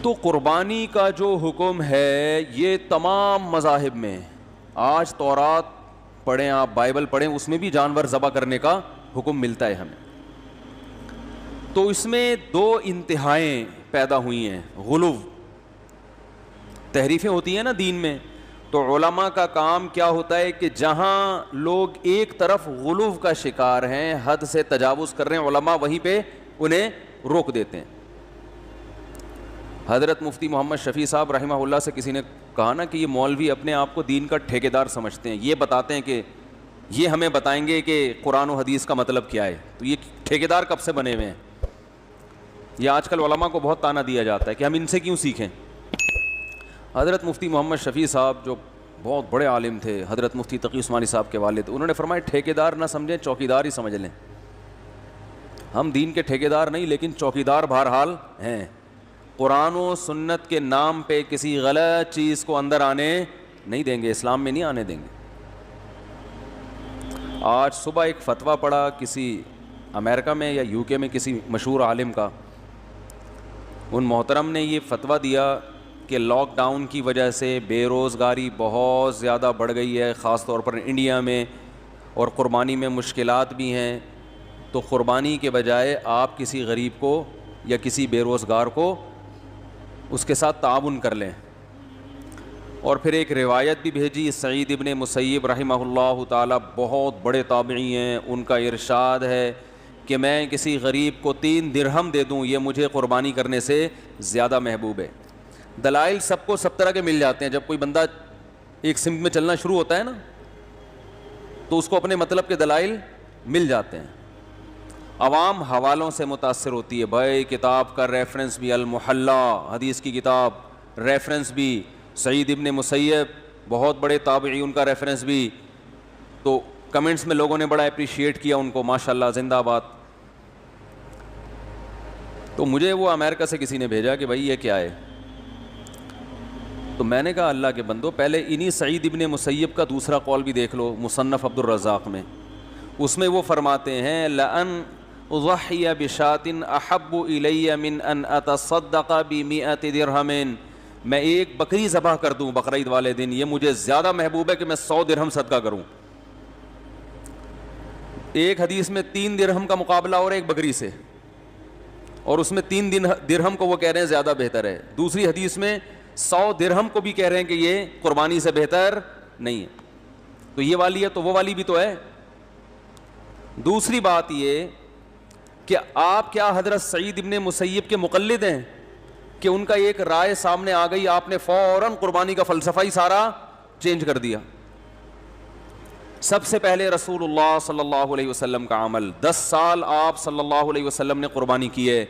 تو قربانی کا جو حکم ہے یہ تمام مذاہب میں، آج تورات پڑھیں آپ، بائبل پڑھیں، اس میں بھی جانور ذبح کرنے کا حکم ملتا ہے ہمیں. تو اس میں دو انتہائیں پیدا ہوئی ہیں. غلو، تحریفیں ہوتی ہیں نا دین میں، تو علماء کا کام کیا ہوتا ہے کہ جہاں لوگ ایک طرف غلو کا شکار ہیں، حد سے تجاوز کر رہے ہیں، علماء وہیں پہ انہیں روک دیتے ہیں. حضرت مفتی محمد شفیع صاحب رحمہ اللہ سے کسی نے کہا نا کہ یہ مولوی اپنے آپ کو دین کا ٹھیکیدار سمجھتے ہیں، یہ بتاتے ہیں کہ یہ ہمیں بتائیں گے کہ قرآن و حدیث کا مطلب کیا ہے. تو یہ ٹھیکیدار کب سے بنے ہوئے ہیں؟ یہ آج کل علماء کو بہت طعنہ دیا جاتا ہے کہ ہم ان سے کیوں سیکھیں. حضرت مفتی محمد شفیع صاحب جو بہت بڑے عالم تھے، حضرت مفتی تقی عثمانی صاحب کے والد، انہوں نے فرمایا ٹھیکیدار نہ سمجھیں، چوکیدار ہی سمجھ لیں. ہم دین کے ٹھیکیدار نہیں لیکن چوکیدار بہرحال ہیں. قرآن و سنت کے نام پہ کسی غلط چیز کو اندر آنے نہیں دیں گے، اسلام میں نہیں آنے دیں گے. آج صبح ایک فتویٰ پڑھا کسی امریکہ میں یا یو کے میں کسی مشہور عالم کا، ان محترم نے یہ فتویٰ دیا کہ لاک ڈاؤن کی وجہ سے بے روزگاری بہت زیادہ بڑھ گئی ہے، خاص طور پر انڈیا میں، اور قربانی میں مشکلات بھی ہیں. تو قربانی کے بجائے آپ کسی غریب کو یا کسی بے روزگار کو اس کے ساتھ تعاون کر لیں. اور پھر ایک روایت بھی بھیجی، سعید ابن مسیب رحمہ اللہ تعالی بہت بڑے تابعی ہیں، ان کا ارشاد ہے کہ میں کسی غریب کو 3 درہم دے دوں یہ مجھے قربانی کرنے سے زیادہ محبوب ہے. دلائل سب کو سب طرح کے مل جاتے ہیں. جب کوئی بندہ ایک سمت میں چلنا شروع ہوتا ہے نا تو اس کو اپنے مطلب کے دلائل مل جاتے ہیں. عوام حوالوں سے متاثر ہوتی ہے، بھائی کتاب کا ریفرنس بھی المحلہ، حدیث کی کتاب، ریفرنس بھی سعید ابن مسیب بہت بڑے تابعی، ان کا ریفرنس بھی. تو کمنٹس میں لوگوں نے بڑا اپریشیٹ کیا ان کو، ماشاءاللہ زندہ باد. تو مجھے وہ امریکہ سے کسی نے بھیجا کہ بھائی یہ کیا ہے. تو میں نے کہا اللہ کے بندو، پہلے انہی سعید ابن مسیب کا دوسرا قول بھی دیکھ لو، مصنف عبد الرزاق میں. اس میں وہ فرماتے ہیں لَأَنْ اضحی بشاۃ احب الی من ان اتصدق ب100 درہم، میں ایک بکری ذبح کر دوں بقرعید والے دن، یہ مجھے زیادہ محبوب ہے کہ میں 100 درہم صدقہ کروں. ایک حدیث میں 3 درہم کا مقابلہ اور ایک بکری سے، اور اس میں 3 درہم کو وہ کہہ رہے ہیں زیادہ بہتر ہے. دوسری حدیث میں 100 درہم کو بھی کہہ رہے ہیں کہ یہ قربانی سے بہتر نہیں ہے. تو یہ والی ہے تو وہ والی بھی تو ہے. دوسری بات یہ کہ آپ کیا حضرت سعید ابن مسیب کے مقلد ہیں کہ ان کا ایک رائے سامنے آ گئی، آپ نے فوراً قربانی کا فلسفہ ہی سارا چینج کر دیا. سب سے پہلے رسول اللہ صلی اللہ علیہ وسلم کا عمل، 10 سال آپ صلی اللہ علیہ وسلم نے قربانی کی ہے،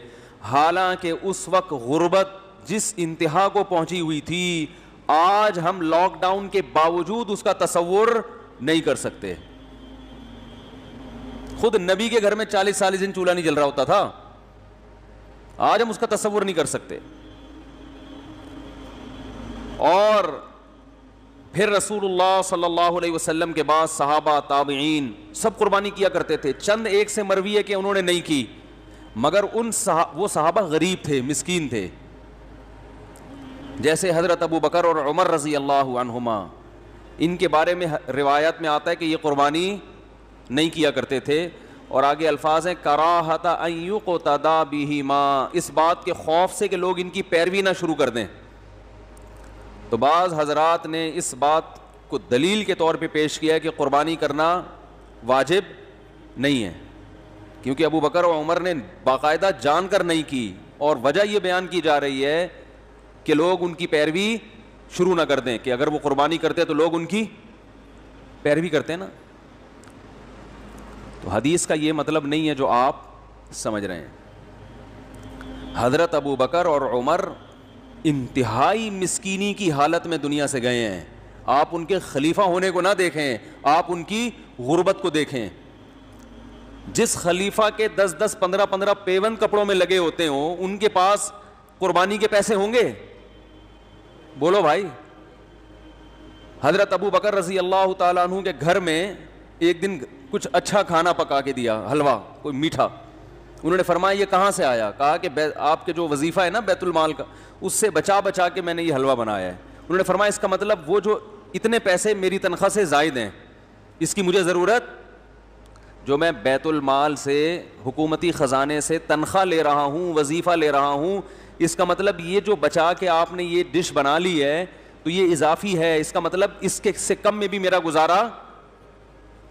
حالانکہ اس وقت غربت جس انتہا کو پہنچی ہوئی تھی، آج ہم لاک ڈاؤن کے باوجود اس کا تصور نہیں کر سکتے. خود نبی کے گھر میں 40 دن چولہا نہیں جل رہا ہوتا تھا، آج ہم اس کا تصور نہیں کر سکتے. اور پھر رسول اللہ صلی اللہ علیہ وسلم کے بعد صحابہ، تابعین سب قربانی کیا کرتے تھے. چند ایک سے مروی ہے کہ انہوں نے نہیں کی، مگر وہ صحابہ غریب تھے، مسکین تھے. جیسے حضرت ابو بکر اور عمر رضی اللہ عنہما، ان کے بارے میں روایات میں آتا ہے کہ یہ قربانی نہیں کیا کرتے تھے. اور آگے الفاظ ہیں کراہت ان یقتدی بہما، اس بات کے خوف سے کہ لوگ ان کی پیروی نہ شروع کر دیں. تو بعض حضرات نے اس بات کو دلیل کے طور پہ پیش کیا ہے کہ قربانی کرنا واجب نہیں ہے، کیونکہ ابو بکر و عمر نے باقاعدہ جان کر نہیں کی، اور وجہ یہ بیان کی جا رہی ہے کہ لوگ ان کی پیروی شروع نہ کر دیں، کہ اگر وہ قربانی کرتے تو لوگ ان کی پیروی کرتے نا. تو حدیث کا یہ مطلب نہیں ہے جو آپ سمجھ رہے ہیں. حضرت ابو بکر اور عمر انتہائی مسکینی کی حالت میں دنیا سے گئے ہیں. آپ ان کے خلیفہ ہونے کو نہ دیکھیں، آپ ان کی غربت کو دیکھیں. جس خلیفہ کے 10 15 پیون کپڑوں میں لگے ہوتے ہوں، ان کے پاس قربانی کے پیسے ہوں گے؟ بولو بھائی. حضرت ابو بکر رضی اللہ تعالیٰ عنہ کے گھر میں ایک دن کچھ اچھا کھانا پکا کے دیا، حلوہ کوئی میٹھا. انہوں نے فرمایا یہ کہاں سے آیا؟ کہا کہ آپ کے جو وظیفہ ہے نا بیت المال کا، اس سے بچا بچا کے میں نے یہ حلوہ بنایا ہے۔ انہوں نے فرمایا اس کا مطلب وہ جو اتنے پیسے میری تنخواہ سے زائد ہیں، اس کی مجھے ضرورت، جو میں بیت المال سے حکومتی خزانے سے تنخواہ لے رہا ہوں، وظیفہ لے رہا ہوں، اس کا مطلب یہ جو بچا کے آپ نے یہ ڈش بنا لی ہے تو یہ اضافی ہے، اس کا مطلب اس کے سے کم میں بھی میرا گزارا۔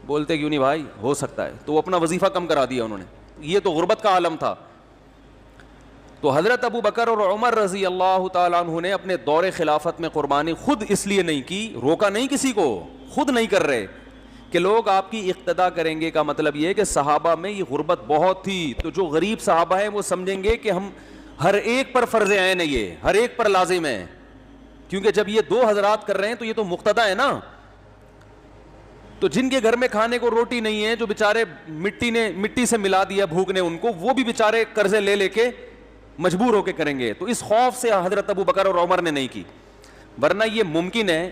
بولتے کیوں نہیں بھائی، ہو سکتا ہے۔ تو وہ اپنا وظیفہ کم کرا دیا انہوں نے، یہ تو غربت کا عالم تھا۔ تو حضرت ابو بکر اور عمر رضی اللہ تعالیٰ عنہ نے اپنے دور خلافت میں قربانی خود اس لیے نہیں کی، روکا نہیں کسی کو، خود نہیں کر رہے کہ لوگ آپ کی اقتدا کریں گے۔ کا مطلب یہ ہے کہ صحابہ میں یہ غربت بہت تھی، تو جو غریب صحابہ ہیں وہ سمجھیں گے کہ ہم ہر ایک پر فرض عین ہے، یہ ہر ایک پر لازم ہے، کیونکہ جب یہ دو حضرات کر رہے ہیں تو یہ تو مقتدا ہے نا۔ تو جن کے گھر میں کھانے کو روٹی نہیں ہے، جو بیچارے مٹی سے ملا دیا بھوک نے ان کو، وہ بھی بیچارے قرضے لے لے کے مجبور ہو کے کریں گے۔ تو اس خوف سے حضرت ابو بکر اور عمر نے نہیں کی، ورنہ یہ ممکن ہے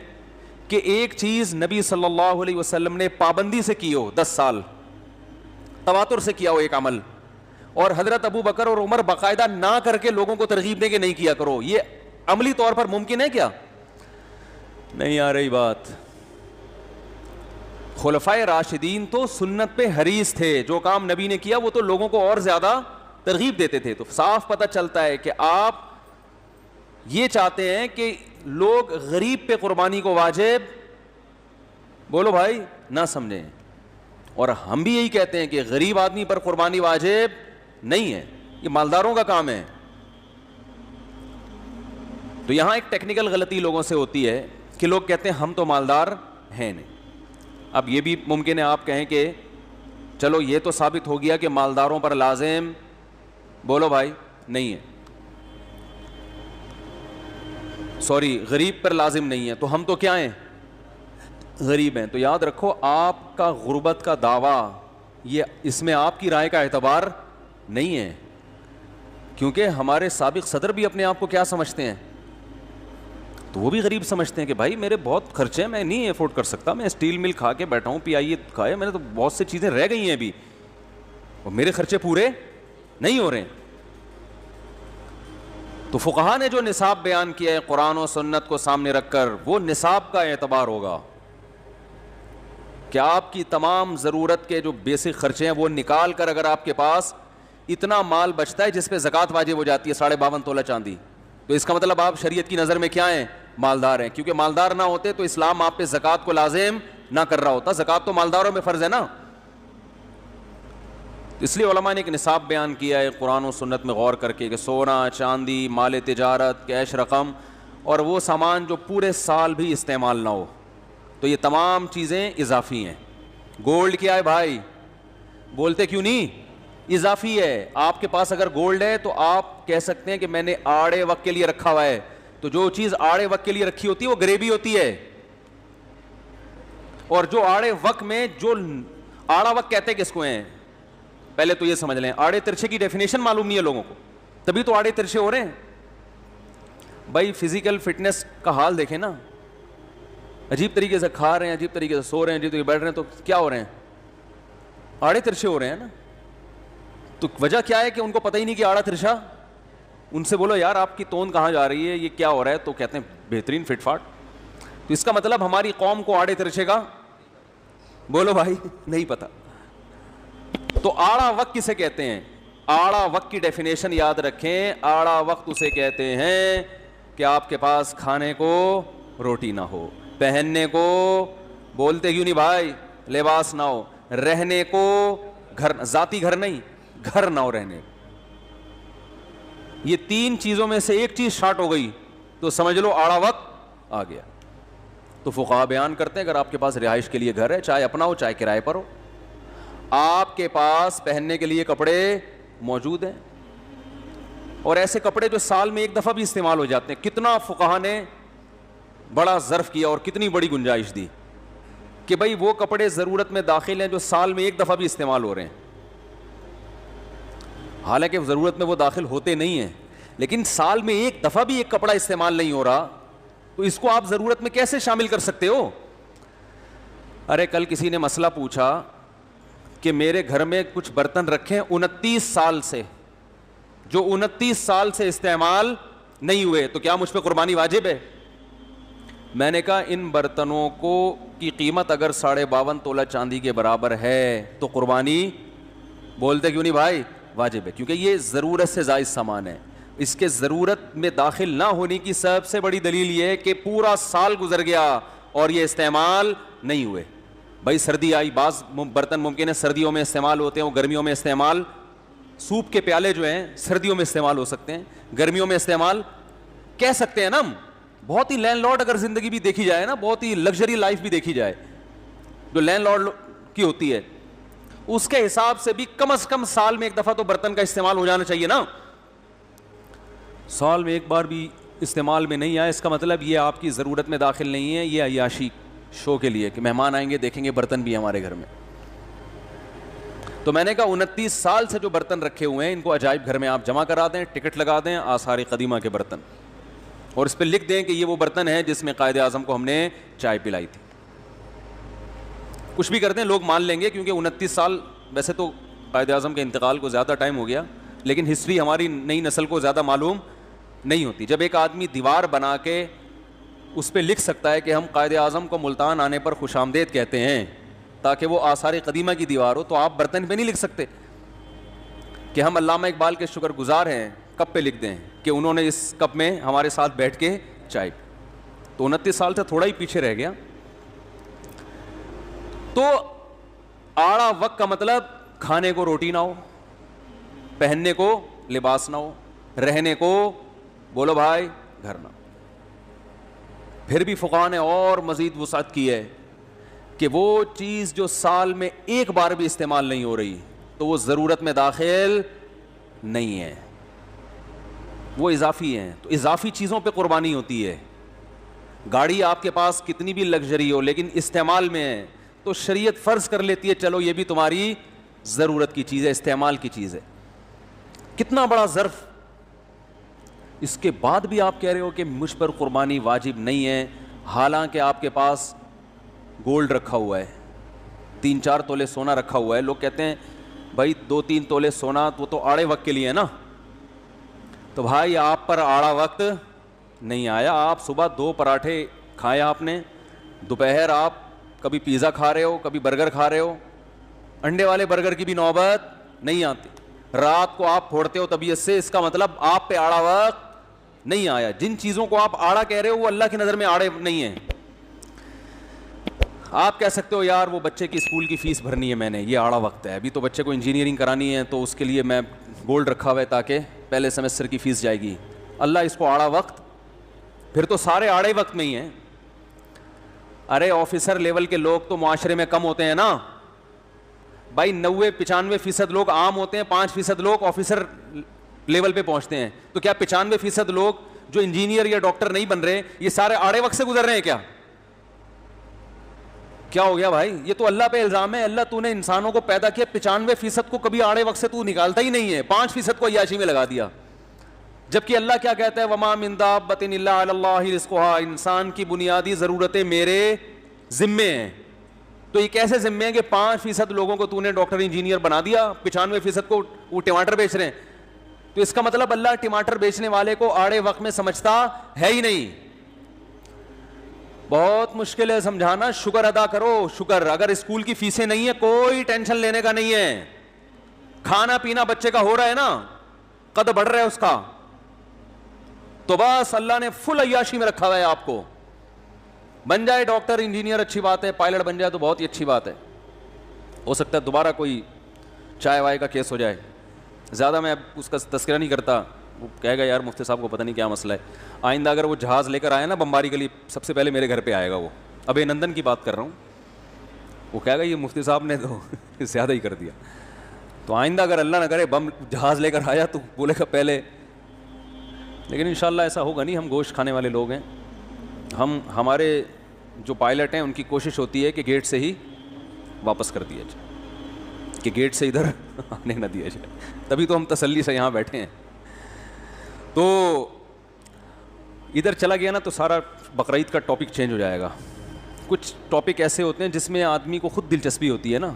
کہ ایک چیز نبی صلی اللہ علیہ وسلم نے پابندی سے کی ہو، 10 سال تواتر سے کیا ہو ایک عمل، اور حضرت ابو بکر اور عمر باقاعدہ نہ کر کے لوگوں کو ترغیب دیں کہ نہیں کیا کرو، یہ عملی طور پر ممکن ہے کیا؟ نہیں آ رہی بات۔ خلفائے راشدین تو سنت پہ حریص تھے، جو کام نبی نے کیا وہ تو لوگوں کو اور زیادہ ترغیب دیتے تھے۔ تو صاف پتہ چلتا ہے کہ آپ یہ چاہتے ہیں کہ لوگ غریب پہ قربانی کو واجب، بولو بھائی، نہ سمجھیں، اور ہم بھی یہی کہتے ہیں کہ غریب آدمی پر قربانی واجب نہیں ہے، یہ مالداروں کا کام ہے۔ تو یہاں ایک ٹیکنیکل غلطی لوگوں سے ہوتی ہے کہ لوگ کہتے ہیں ہم تو مالدار ہیں نہیں۔ اب یہ بھی ممکن ہے آپ کہیں کہ چلو یہ تو ثابت ہو گیا کہ مالداروں پر لازم، بولو بھائی، نہیں ہے، سوری غریب پر لازم نہیں ہے، تو ہم تو کیا ہیں؟ غریب ہیں۔ تو یاد رکھو آپ کا غربت کا دعویٰ، یہ اس میں آپ کی رائے کا اعتبار نہیں ہے، کیونکہ ہمارے سابق صدر بھی اپنے آپ کو کیا سمجھتے ہیں؟ تو وہ بھی غریب سمجھتے ہیں کہ بھائی میرے بہت خرچے ہیں، میں نہیں افورڈ کر سکتا، میں اسٹیل مل کھا کے بیٹھا ہوں، پی آئی اے کھائے، میں نے تو بہت سی چیزیں رہ گئی ہیں ابھی، اور میرے خرچے پورے نہیں ہو رہے ہیں۔ تو فقہا نے جو نصاب بیان کیا ہے قرآن و سنت کو سامنے رکھ کر، وہ نصاب کا اعتبار ہوگا کہ آپ کی تمام ضرورت کے جو بیسک خرچے ہیں وہ نکال کر اگر آپ کے پاس اتنا مال بچتا ہے جس پہ زکوٰۃ واجب ہو جاتی ہے 52.5 تولہ چاندی، تو اس کا مطلب آپ شریعت کی نظر میں کیا ہیں؟ مالدار ہیں، کیونکہ مالدار نہ ہوتے تو اسلام آپ پہ زکوٰۃ کو لازم نہ کر رہا ہوتا، زکوٰۃ تو مالداروں میں فرض ہے نا۔ اس لیے علماء نے ایک نصاب بیان کیا ہے قرآن و سنت میں غور کر کے کہ سونا، چاندی، مال تجارت، کیش رقم، اور وہ سامان جو پورے سال بھی استعمال نہ ہو، تو یہ تمام چیزیں اضافی ہیں۔ گولڈ کیا ہے بھائی؟ بولتے کیوں نہیں؟ اضافی ہے۔ آپ کے پاس اگر گولڈ ہے تو آپ کہہ سکتے ہیں کہ میں نے آڑے وقت کے لیے رکھا ہوا ہے، تو جو چیز آڑے وقت کے لیے رکھی ہوتی ہے وہ گریبی ہوتی ہے، اور جو آڑے وقت میں، جو آڑا وقت کہتے ہیں کس کو ہیں؟ پہلے تو یہ سمجھ لیں، آڑے ترچھے کی ڈیفینیشن معلوم نہیں ہے لوگوں کو، تبھی تو آڑے ترچھے ہو رہے ہیں۔ بھائی فزیکل فٹنس کا حال دیکھیں نا، عجیب طریقے سے کھا رہے ہیں، عجیب طریقے سے سو رہے ہیں، عجیب طریقے سے بیٹھ رہے ہیں، تو کیا ہو رہے ہیں؟ آڑے ترچھے ہو رہے ہیں نا۔ تو وجہ کیا ہے کہ ان کو پتہ ہی نہیں کہ آڑا ترچھا۔ ان سے بولو یار آپ کی توند کہاں جا رہی ہے، یہ کیا ہو رہا ہے، تو کہتے ہیں بہترین فٹ فاٹ۔ تو اس کا مطلب ہماری قوم کو آڑے ترچھے کا، بولو بھائی، نہیں پتہ۔ تو آڑا وقت کسے کہتے ہیں؟ آڑا وقت کی ڈیفینیشن یاد رکھیں، آڑا وقت اسے کہتے ہیں کہ آپ کے پاس کھانے کو روٹی نہ ہو، پہننے کو، بولتے کیوں نہیں بھائی، لباس نہ ہو، رہنے کو گھر، ذاتی گھر نہیں، گھر نہ ہو رہنے، یہ 3 چیزوں میں سے ایک چیز شارٹ ہو گئی تو سمجھ لو آڑا وقت آ گیا۔ تو فقہا بیان کرتے ہیں اگر آپ کے پاس رہائش کے لیے گھر ہے، چاہے اپنا ہو چاہے کرائے پر ہو، آپ کے پاس پہننے کے لیے کپڑے موجود ہیں، اور ایسے کپڑے جو سال میں ایک دفعہ بھی استعمال ہو جاتے ہیں، کتنا فقہا نے بڑا ظرف کیا اور کتنی بڑی گنجائش دی کہ بھئی وہ کپڑے ضرورت میں داخل ہیں جو سال میں ایک دفعہ بھی استعمال ہو رہے ہیں، حالانکہ ضرورت میں وہ داخل ہوتے نہیں ہیں، لیکن سال میں ایک دفعہ بھی ایک کپڑا استعمال نہیں ہو رہا، تو اس کو آپ ضرورت میں کیسے شامل کر سکتے ہو؟ ارے کل کسی نے مسئلہ پوچھا کہ میرے گھر میں کچھ برتن رکھے 29 سال سے, جو 29 سال سے استعمال نہیں ہوئے, تو کیا مجھ پہ قربانی واجب ہے؟ میں نے کہا ان برتنوں کو کی قیمت اگر 52.5 تولہ چاندی کے برابر ہے تو قربانی, بولتے کیوں نہیں بھائی, واجب ہے, کیونکہ یہ ضرورت سے زائد سامان ہے. اس کے ضرورت میں داخل نہ ہونے کی سب سے بڑی دلیل یہ ہے کہ پورا سال گزر گیا اور یہ استعمال نہیں ہوئے. بھائی سردی آئی, بعض برتن ممکن ہے سردیوں میں استعمال ہوتے ہیں, وہ گرمیوں میں استعمال, سوپ کے پیالے جو ہیں سردیوں میں استعمال ہو سکتے ہیں, گرمیوں میں استعمال کہہ سکتے ہیں نا ہم. بہت ہی لینڈ لارڈ اگر زندگی بھی دیکھی جائے نا, بہت ہی لگژری لائف بھی دیکھی جائے جو لینڈ لارڈ کی ہوتی ہے, اس کے حساب سے بھی کم از کم سال میں ایک دفعہ تو برتن کا استعمال ہو جانا چاہیے نا. سال میں ایک بار بھی استعمال میں نہیں آیا, اس کا مطلب یہ آپ کی ضرورت میں داخل نہیں ہے, یہ عیاشی شو کے لیے کہ مہمان آئیں گے دیکھیں گے برتن بھی ہمارے گھر میں. تو میں نے کہا 29 سال سے جو برتن رکھے ہوئے ہیں ان کو عجائب گھر میں آپ جمع کرا دیں, ٹکٹ لگا دیں آثار قدیمہ کے برتن, اور اس پہ لکھ دیں کہ یہ وہ برتن ہے جس میں قائد اعظم کو ہم نے چائے پلائی تھی. کچھ بھی کرتے ہیں لوگ مان لیں گے, کیونکہ 29 سال, ویسے تو قائد اعظم کے انتقال کو زیادہ ٹائم ہو گیا, لیکن ہسٹری ہماری نئی نسل کو زیادہ معلوم نہیں ہوتی. جب ایک آدمی دیوار بنا کے اس پہ لکھ سکتا ہے کہ ہم قائد اعظم کو ملتان آنے پر خوش آمدید کہتے ہیں تاکہ وہ آثار قدیمہ کی دیوار ہو, تو آپ برتن پہ نہیں لکھ سکتے کہ ہم علامہ اقبال کے شکر گزار ہیں, کپ پہ لکھ دیں کہ انہوں نے اس کپ میں ہمارے ساتھ بیٹھ کے چائے. تو 29 سال سے تھوڑا ہی پیچھے رہ گیا. تو آڑا وقت کا مطلب کھانے کو روٹی نہ ہو, پہننے کو لباس نہ ہو, رہنے کو بولو بھائی گھر نہ ہو. پھر بھی فقہاء نے اور مزید وسعت کی ہے کہ وہ چیز جو سال میں ایک بار بھی استعمال نہیں ہو رہی تو وہ ضرورت میں داخل نہیں ہے, وہ اضافی ہیں. تو اضافی چیزوں پہ قربانی ہوتی ہے. گاڑی آپ کے پاس کتنی بھی لگژری ہو لیکن استعمال میں ہے تو شریعت فرض کر لیتی ہے چلو یہ بھی تمہاری ضرورت کی چیز ہے, استعمال کی چیز ہے. کتنا بڑا ظرف, اس کے بعد بھی آپ کہہ رہے ہو کہ مجھ پر قربانی واجب نہیں ہے, حالانکہ آپ کے پاس گولڈ رکھا ہوا ہے, 3-4 تولے سونا رکھا ہوا ہے. لوگ کہتے ہیں بھائی 2-3 تولے سونا وہ تو آڑے وقت کے لیے ہے نا. تو بھائی آپ پر آڑا وقت نہیں آیا. آپ صبح 2 پراٹھے کھائے آپ نے, دوپہر آپ کبھی پیزا کھا رہے ہو, کبھی برگر کھا رہے ہو, انڈے والے برگر کی بھی نوبت نہیں آتی. رات کو آپ پھوڑتے ہو طبیعت سے, اس کا مطلب آپ پہ آڑا وقت نہیں آیا. جن چیزوں کو آپ آڑا کہہ رہے ہو وہ اللہ کی نظر میں آڑے نہیں ہیں. آپ کہہ سکتے ہو یار وہ بچے کی اسکول کی فیس بھرنی ہے میں نے, یہ آڑا وقت ہے, ابھی تو بچے کو انجینئرنگ کرانی ہے تو اس کے لیے میں گولڈ رکھا ہوا ہے تاکہ پہلے سیمسٹر کی فیس جائے گی. اللہ اس کو آڑا وقت, پھر تو سارے آڑے وقت میں ہی ہیں. ارے آفیسر لیول کے لوگ تو معاشرے میں کم ہوتے ہیں نا بھائی, 90-95% لوگ عام ہوتے ہیں, 5% لوگ آفیسر لیول پہ پہنچتے ہیں. تو کیا 95% لوگ جو انجینئر یا ڈاکٹر نہیں بن رہے یہ سارے آڑے وقت سے گزر رہے ہیں کیا؟ کیا ہو گیا بھائی؟ یہ تو اللہ پہ الزام ہے. اللہ تو نے انسانوں کو پیدا کیا, 95% کو کبھی آڑے وقت سے تو نکالتا ہی نہیں ہے, 5% کو عیاشی میں لگا دیا. جبکہ اللہ کیا کہتا ہے, وما من دابۃ الا علی اللہ رزقها, انسان کی بنیادی ضرورتیں میرے ذمے ہیں. تو یہ کیسے ذمے ہیں کہ 5% لوگوں کو تو نے ڈاکٹر انجینئر بنا دیا, 95% کو وہ ٹماٹر بیچ رہے ہیں. تو اس کا مطلب اللہ ٹماٹر بیچنے والے کو آڑے وقت میں سمجھتا ہے ہی نہیں. بہت مشکل ہے سمجھانا. شکر ادا کرو, شکر. اگر اسکول کی فیسیں نہیں ہیں کوئی ٹینشن لینے کا نہیں ہے, کھانا پینا بچے کا ہو رہا ہے نا, قد بڑھ رہا ہے اس کا, تو بس اللہ نے فل عیاشی میں رکھا ہوا ہے آپ کو. بن جائے ڈاکٹر انجینئر اچھی بات ہے, پائلٹ بن جائے تو بہت ہی اچھی بات ہے. ہو سکتا ہے دوبارہ کوئی چائے وائے کا کیس ہو جائے. زیادہ میں اب اس کا تذکرہ نہیں کرتا, وہ کہے گا یار مفتی صاحب کو پتہ نہیں کیا مسئلہ ہے. آئندہ اگر وہ جہاز لے کر آئے نا بمباری کے لیے, سب سے پہلے میرے گھر پہ آئے گا. وہ ابے نندن کی بات کر رہا ہوں. وہ کہے گا یہ مفتی صاحب نے تو زیادہ ہی کر دیا. تو آئندہ اگر اللہ نہ کرے بم جہاز لے کر آیا تو بولے گا پہلے. لیکن انشاءاللہ ایسا ہوگا نہیں. ہم گوشت کھانے والے لوگ ہیں. ہمارے جو پائلٹ ہیں ان کی کوشش ہوتی ہے کہ گیٹ سے ہی واپس کر دیا جائے, کہ گیٹ سے ادھر آنے نہ دیا جائے. تبھی تو ہم تسلی سے یہاں بیٹھے ہیں. تو ادھر چلا گیا نا تو سارا بقرعید کا ٹاپک چینج ہو جائے گا. کچھ ٹاپک ایسے ہوتے ہیں جس میں آدمی کو خود دلچسپی ہوتی ہے نا,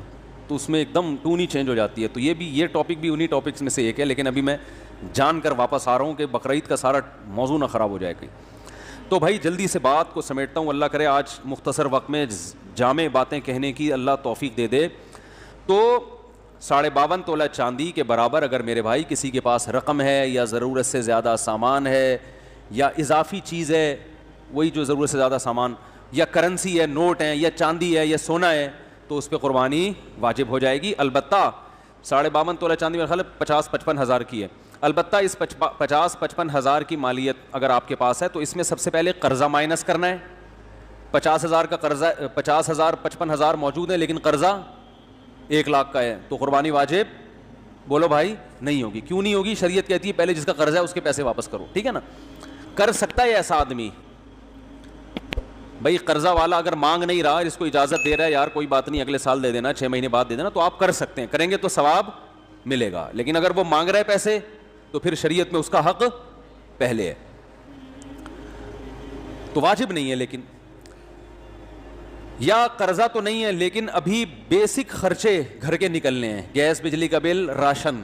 تو اس میں ایک دم ٹون ہی چینج ہو جاتی ہے. تو یہ ٹاپک بھی انہی ٹاپکس میں سے ایک ہے, لیکن ابھی میں جان کر واپس آ رہا ہوں کہ بقرعید کا سارا موضوع نہ خراب ہو جائے کہیں. تو بھائی جلدی سے بات کو سمیٹتا ہوں, اللہ کرے آج مختصر وقت میں جامع باتیں کہنے کی اللہ توفیق دے دے. تو 52.5 تولہ چاندی کے برابر اگر میرے بھائی کسی کے پاس رقم ہے یا ضرورت سے زیادہ سامان ہے یا اضافی چیز ہے, وہی جو ضرورت سے زیادہ سامان, یا کرنسی ہے, نوٹ ہیں, یا چاندی ہے, یا سونا ہے, تو اس پہ قربانی واجب ہو جائے گی. البتہ 52.5 تولہ چاندی میرا خیال ہے 50-55 ہزار کی ہے. البتہ اس 50-55 ہزار کی مالیت اگر آپ کے پاس ہے تو اس میں سب سے پہلے قرضہ مائنس کرنا ہے. 50 ہزار کا قرضہ, 50 ہزار 55 ہزار موجود ہے لیکن قرضہ 1 لاکھ کا ہے, تو قربانی واجب بولو بھائی نہیں ہوگی. کیوں نہیں ہوگی؟ شریعت کہتی ہے پہلے جس کا قرضہ ہے اس کے پیسے واپس کرو, ٹھیک ہے نا. کر سکتا ہے ایسا آدمی, بھائی قرضہ والا اگر مانگ نہیں رہا, اس کو اجازت دے رہا ہے, یار کوئی بات نہیں اگلے سال دے دینا, 6 مہینے بعد دے دینا, تو آپ کر سکتے ہیں, کریں گے تو ثواب ملے گا. لیکن اگر وہ مانگ رہا ہے پیسے تو پھر شریعت میں اس کا حق پہلے ہے, تو واجب نہیں ہے. لیکن یا قرضہ تو نہیں ہے لیکن ابھی بیسک خرچے گھر کے نکلنے ہیں, گیس, بجلی کا بل, راشن,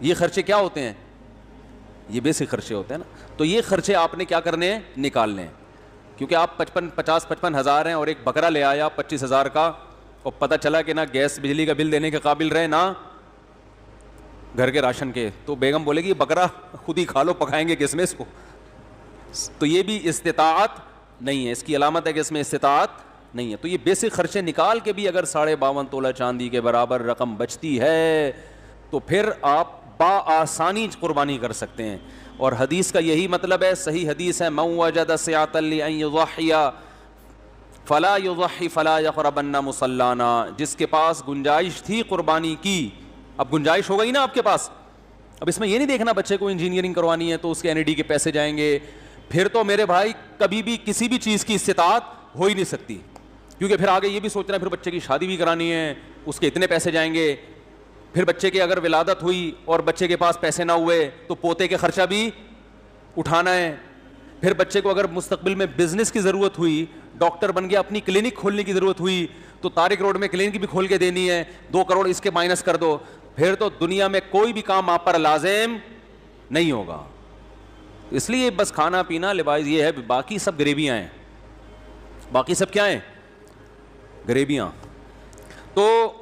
یہ خرچے کیا ہوتے ہیں؟ یہ بیسک خرچے ہوتے ہیں نا. تو یہ خرچے آپ نے کیا کرنے ہیں؟ نکالنے ہیں. کیونکہ آپ 50-55 ہزار ہیں اور ایک بکرا لے آیا 25 ہزار کا, اور پتہ چلا کہ نہ گیس بجلی کا بل دینے کے قابل رہے نہ گھر کے راشن کے, تو بیگم بولے گی بکرا خود ہی کھا لو, پکائیں گے کس میں اس کو. تو یہ بھی استطاعت نہیں ہے, اس کی علامت ہے کہ اس میں استطاعت نہیں ہے. تو یہ بیسک خرچے نکال کے بھی اگر 52.5 تولہ چاندی کے برابر رقم بچتی ہے تو پھر آپ بآسانی قربانی کر سکتے ہیں. اور حدیث کا یہی مطلب ہے, صحیح حدیث ہے, من وجد سعة لأن يضحي فلا يضحي فلا يقربن مصلانا. جس کے پاس گنجائش تھی قربانی کی, اب گنجائش ہو گئی نا آپ کے پاس, اب اس میں یہ نہیں دیکھنا بچے کو انجینئرنگ کروانی ہے تو اس کے NED کے پیسے جائیں گے, پھر تو میرے بھائی کبھی بھی کسی بھی چیز کی استطاعت ہو ہی نہیں سکتی, کیونکہ پھر آگے یہ بھی سوچنا ہے پھر بچے کی شادی بھی کرانی ہے, اس کے اتنے پیسے جائیں گے, پھر بچے کے اگر ولادت ہوئی اور بچے کے پاس پیسے نہ ہوئے تو پوتے کے خرچہ بھی اٹھانا ہے, پھر بچے کو اگر مستقبل میں بزنس کی ضرورت ہوئی, ڈاکٹر بن گیا, اپنی کلینک کھولنے کی ضرورت ہوئی, تو طارق روڈ میں کلینک بھی کھول کے دینی ہے, 2 کروڑ اس کے مائنس کر دو, پھر تو دنیا میں کوئی بھی کام آپ پر لازم نہیں ہوگا. اس لیے بس کھانا پینا لباس یہ ہے, باقی سب غریبیاں ہیں, باقی سب کیا ہیں؟ غریبیاں. تو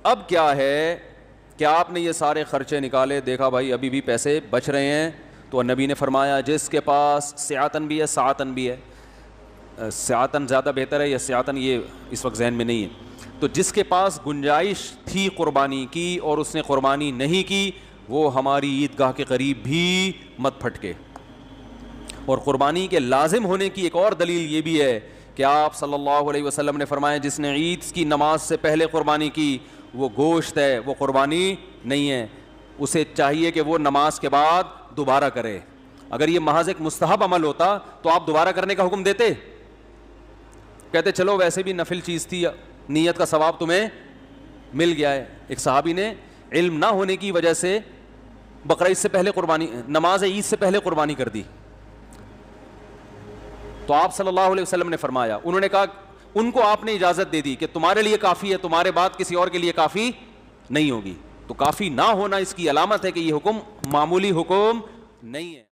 اب کیا ہے کہ آپ نے یہ سارے خرچے نکالے, دیکھا بھائی ابھی بھی پیسے بچ رہے ہیں, تو نبی نے فرمایا جس کے پاس سعاتن بھی ہے, ساعتن بھی ہے, سعاتن زیادہ بہتر ہے یا سعاتن یہ اس وقت ذہن میں نہیں ہے, تو جس کے پاس گنجائش تھی قربانی کی اور اس نے قربانی نہیں کی, وہ ہماری عیدگاہ کے قریب بھی مت پھٹکے. اور قربانی کے لازم ہونے کی ایک اور دلیل یہ بھی ہے کہ آپ صلی اللہ علیہ وسلم نے فرمایا جس نے عید کی نماز سے پہلے قربانی کی وہ گوشت ہے, وہ قربانی نہیں ہے, اسے چاہیے کہ وہ نماز کے بعد دوبارہ کرے. اگر یہ محض ایک مستحب عمل ہوتا تو آپ دوبارہ کرنے کا حکم دیتے, کہتے چلو ویسے بھی نفل چیز تھی, نیت کا ثواب تمہیں مل گیا ہے. ایک صحابی نے علم نہ ہونے کی وجہ سے بقرعید سے پہلے قربانی, نماز عید سے پہلے قربانی کر دی, تو آپ صلی اللہ علیہ وسلم نے فرمایا, انہوں نے کہا ان کو آپ نے اجازت دے دی کہ تمہارے لیے کافی ہے, تمہارے بعد کسی اور کے لیے کافی نہیں ہوگی. تو کافی نہ ہونا اس کی علامت ہے کہ یہ حکم معمولی حکم نہیں ہے.